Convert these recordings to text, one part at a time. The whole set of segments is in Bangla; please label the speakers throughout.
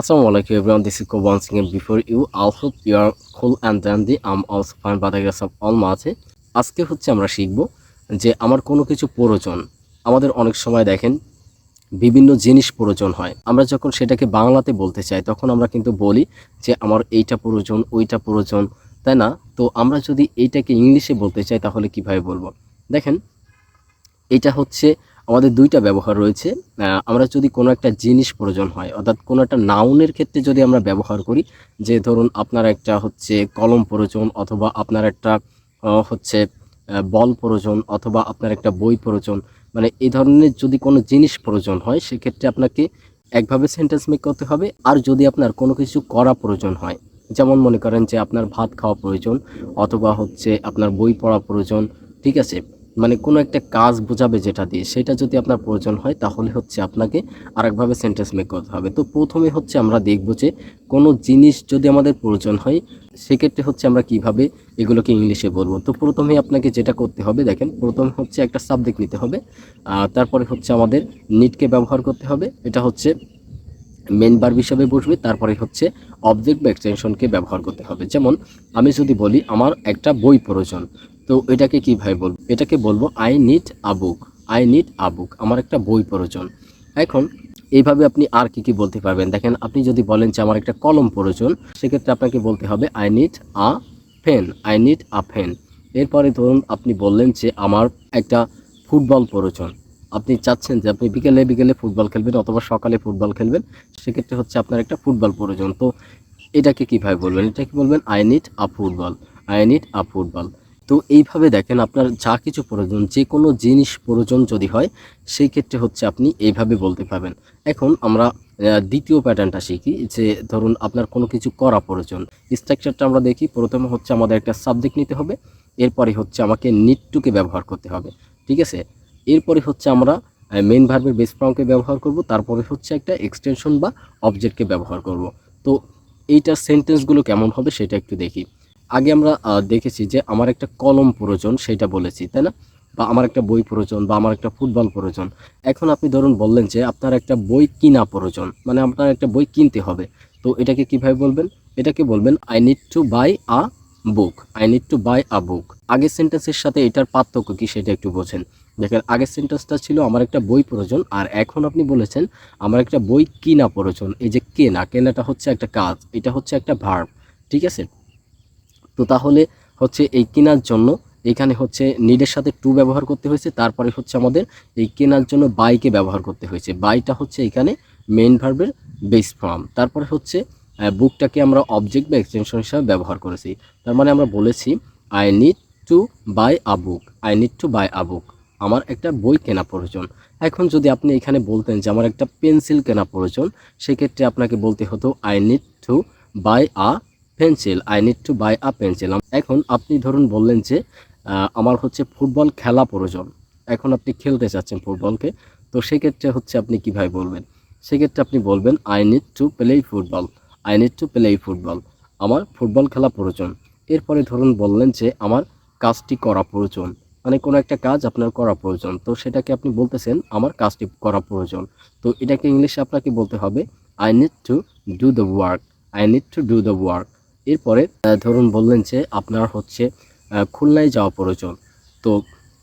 Speaker 1: Assalamualaikum everyone, this is Ko once again before you. I hope you are cool and dandy. I'm also fine by the grace of Almighty. আজকে হচ্ছে আমরা শিখব যে আমার কোনো কিছু প্রয়োজন। আমাদের অনেক সময় দেখেন বিভিন্ন জিনিস প্রয়োজন হয়। আমরা যখন সেটাকে বাংলাতে বলতে চাই তখন আমরা কিন্তু বলি যে আমার এইটা প্রয়োজন, ওইটা প্রয়োজন, তাই না? তো আমরা যদি এইটাকে ইংলিশে বলতে চাই তাহলে কিভাবে বলবো? দেখেন, এটা হচ্ছে আমাদের দুইটা ব্যবহার রয়েছে। আমরা যদি কোনো একটা জিনিস প্রয়োজন হয়, অর্থাৎ কোনো একটা নাউনের ক্ষেত্রে যদি আমরা ব্যবহার করি, যে ধরুন আপনার একটা হচ্ছে কলম প্রয়োজন, অথবা আপনার একটা হচ্ছে বল প্রয়োজন, অথবা আপনার একটা বই প্রয়োজন, মানে এই ধরনের যদি কোনো জিনিস প্রয়োজন হয় সেক্ষেত্রে আপনাকে একভাবে সেন্টেন্স মেক করতে হবে। আর যদি আপনার কোনো কিছু করা প্রয়োজন হয়, যেমন মনে করেন যে আপনার ভাত খাওয়া প্রয়োজন, অথবা হচ্ছে আপনার বই পড়া প্রয়োজন, ঠিক আছে, মানে কোনো একটা কাজ বোঝাবে যেটা দিয়ে, সেটা যদি আপনার প্রয়োজন হয় তাহলে হচ্ছে আপনাকে আরেকভাবে সেন্টেন্স মেক করতে হবে। তো প্রথমে হচ্ছে আমরা দেখব যে কোনো জিনিস যদি আমাদের প্রয়োজন হয় সেক্ষেত্রে হচ্ছে আমরা কিভাবে এগুলোকে ইংলিশে বলবো। তো প্রথমে আপনাকে যেটা করতে হবে, দেখেন, প্রথমে হচ্ছে একটা সাবজেক্ট নিতে হবে, তারপরে হচ্ছে আমাদের নিডকে ব্যবহার করতে হবে, এটা হচ্ছে মেন ভার্ব হিসাবে বসবে, তারপরে হচ্ছে অবজেক্ট বা এক্সটেনশনকে ব্যবহার করতে হবে। যেমন আমি যদি বলি আমার একটা বই প্রয়োজন, তো এটাকে কীভাবে বলবো? এটাকে বলবো I need a book. I need a book, আমার একটা বই প্রয়োজন। এখন এইভাবে আপনি আর কি বলতে পারবেন? দেখেন, আপনি যদি বলেন যে আমার একটা কলম প্রয়োজন, সেক্ষেত্রে আপনাকে বলতে হবে I need a pen. I need a pen. এরপরে ধরুন আপনি বললেন যে আমার একটা ফুটবল প্রয়োজন, আপনি চাচ্ছেন যে আপনি বিকেলে বিকেলে ফুটবল খেলবেন অথবা সকালে ফুটবল খেলবেন, সেক্ষেত্রে হচ্ছে আপনার একটা ফুটবল প্রয়োজন। তো এটাকে কীভাবে বলবেন? এটাকে বলবেন I need a football. I need a football. তো এইভাবে দেখেন, আপনার যা কিছু প্রয়োজন, যে কোনো জিনিস প্রয়োজন যদি হয় সেই ক্ষেত্রে হচ্ছে আপনি এইভাবে বলতে পারবেন। এখন আমরা দ্বিতীয় প্যাটার্নটা শিখি, যে ধরুন আপনার কোনো কিছু করা প্রয়োজন। স্ট্রাকচারটা আমরা দেখি। প্রথমে হচ্ছে আমাদের একটা সাবজেক্ট নিতে হবে, এরপরে হচ্ছে আমাকে নিড টুকে ব্যবহার করতে হবে, ঠিক আছে। এরপরে হচ্ছে আমরা মেইন ভার্বের বেস ফর্মকে ব্যবহার করব, তারপরে হচ্ছে একটা এক্সটেনশন বা অবজেক্টকে ব্যবহার করব। তো এইটার সেন্টেন্সগুলো কেমন হবে সেটা একটু দেখি। আগে আমরা দেখেছি যে আমার একটা কলম প্রয়োজন, সেটা বলেছি, তাই না? বা আমার একটা বই প্রয়োজন, বা আমার একটা ফুটবল প্রয়োজন। এখন আপনি ধরুন বললেন যে আপনার একটা বই কিনা প্রয়োজন, মানে আপনার একটা বই কিনতে হবে। তো এটাকে কিভাবে বলবেন? এটাকে বলবেন I need to buy a book. I need to buy a book. আগের সেন্টেন্সের সাথে এটার পার্থক্য কি সেটা একটু বোঝেন। দেখেন, আগের সেন্টেন্সটা ছিল আমার একটা বই প্রয়োজন, আর এখন আপনি বলেছেন আমার একটা বই কিনা প্রয়োজন। এই যে কেনাটা হচ্ছে একটা কাজ, এটা হচ্ছে একটা ভার্ব, ঠিক আছে। তো তাহলে হচ্ছে এই কেনার জন্য এখানে হচ্ছে নিডের সাথে টু ব্যবহার করতে হয়েছে, তারপরে হচ্ছে আমাদের এই কেনার জন্য বাইকে ব্যবহার করতে হয়েছে। বাইটা হচ্ছে এখানে মেইন ভার্বের বেস ফর্ম। তারপরে হচ্ছে বুকটাকে আমরা অবজেক্ট বা এক্সটেনশন হিসাবে ব্যবহার করেছি। তার মানে আমরা বলেছি I need to buy a book. I need to buy a book, আমার একটা বই কেনা প্রয়োজন। এখন যদি আপনি এখানে বলতেন যে আমার একটা পেন্সিল কেনা প্রয়োজন, সেক্ষেত্রে আপনাকে বলতে হতো I need to buy a pencil. I need to buy a pencil. এখন আপনি ধরুন বললেন যে আমার হচ্ছে ফুটবল খেলা প্রয়োজন। এখন আপনি খেলতে চাচ্ছেন ফুটবলকে, তো সেক্ষেত্রে হচ্ছে আপনি কিভাবে বলবেন? সেক্ষেত্রে আপনি বলবেন I need to play football. I need to play football, আমার ফুটবল খেলা প্রয়োজন। এরপরে ধরুন বললেন যে আমার কাজটি করা প্রয়োজন, মানে কোনো একটা কাজ আপনার করা প্রয়োজন, তো সেটাকে আপনি বলতেছেন আমার কাজটি করা প্রয়োজন। তো এটাকে ইংলিশে আপনাকে বলতে হবে I need to do the work. I need to do the work. এরপরে ধরুন বললেন যে আপনার হচ্ছে খুলনায় যাওয়া প্রয়োজন, তো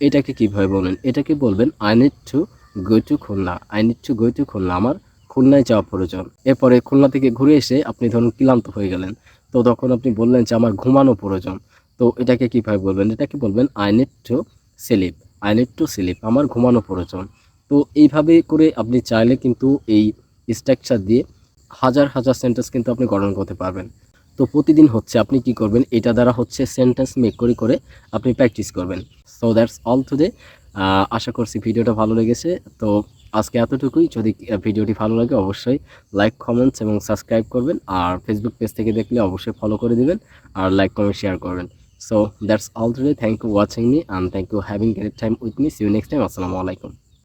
Speaker 1: এটাকে কীভাবে বলবেন? এটাকে বলবেন I need to go to Khulna. I need to go to Khulna, আমার খুলনায় যাওয়া প্রয়োজন। এরপরে খুলনা থেকে ঘুরে এসে আপনি ধরুন ক্লান্ত হয়ে গেলেন, তো তখন আপনি বললেন যে আমার ঘুমানো প্রয়োজন। তো এটাকে কীভাবে বলবেন? এটাকে বলবেন I need to sleep. I need to sleep, আমার ঘুমানো প্রয়োজন। তো এইভাবে করে আপনি চাইলে কিন্তু এই স্ট্রাকচার দিয়ে হাজার হাজার সেন্টেন্স কিন্তু আপনি গঠন করতে পারবেন। তো প্রতিদিন হচ্ছে আপনি কি করবেন, এটা দ্বারা হচ্ছে সেন্টেন্স মেক করে আপনি প্র্যাকটিস করবেন। So that's all today. আশা করছি ভিডিওটা ভালো লেগেছে। তো আজকে এতটুকুই। যদি ভিডিওটি ভালো লাগে অবশ্যই লাইক, কমেন্টস এবং সাবস্ক্রাইব করবেন। আর ফেসবুক পেজ থেকে দেখলে অবশ্যই ফলো করে দিবেন, আর লাইক, কমেন্ট, শেয়ার করবেন। So that's all today. Thank you watching me, and thank you having great time with me. See you next time. আসসালামু আলাইকুম।